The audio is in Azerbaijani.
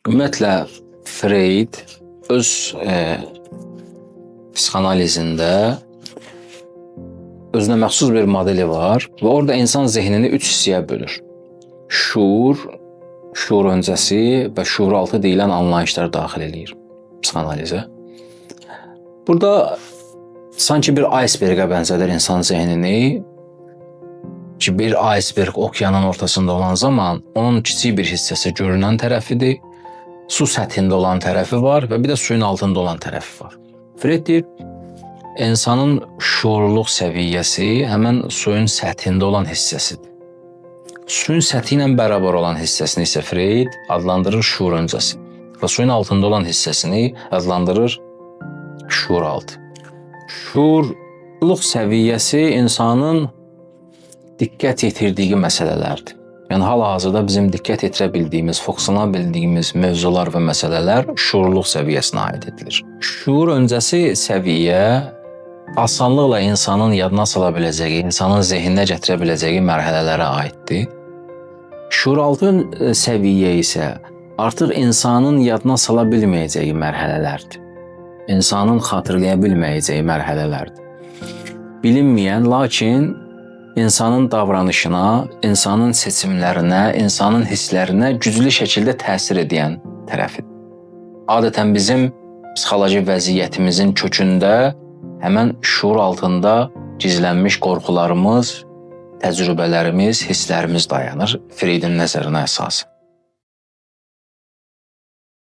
Ümumiyyətlə, Freud öz psixanalizində özünə məxsus bir modeli var və orada insan zehnini 3 hissəyə bölür. Şuur, şuur öncəsi və şuur altı deyilən anlayışlar daxil edir psixanalizə. Burada sanki bir icebergə bənzədir insan zehnini ki, bir iceberg okyanın ortasında olan zaman onun kiçik bir hissəsi görünən tərəfidir, su səthində olan tərəfi var və bir də suyun altında olan tərəfi var. Freud deyir, insanın şuurluq səviyyəsi həmən suyun səthində olan hissəsidir. Suyun səthi ilə bərabər olan hissəsini isə Freud adlandırır şuur öncəsi və suyun altında olan hissəsini adlandırır şuur altı. Şuurluq səviyyəsi insanın diqqət yetirdiyi məsələlərdir. Yəni, hal-hazırda bizim diqqət yetirə bildiyimiz, fokuslana bildiyimiz mövzular və məsələlər şuurluq səviyyəsinə aid edilir. Şuur öncəsi səviyyə asanlıqla insanın yadına sala biləcəyi, insanın zehninə gətirə biləcəyi mərhələlərə aiddir. Şuuraltı səviyyə isə artıq insanın yadına sala bilməyəcəyi mərhələlərdir. İnsanın xatırlaya bilməyəcəyi mərhələlərdir. Bilinməyən, lakin insanın davranışına, insanın seçimlərinə, insanın hisslərinə güclü şəkildə təsir edən tərəfidir. Adətən bizim psixoloji vəziyyətimizin kökündə həmən şuur altında gizlənmiş qorxularımız, təcrübələrimiz, hisslərimiz dayanır Freudun nəzərinə əsasən.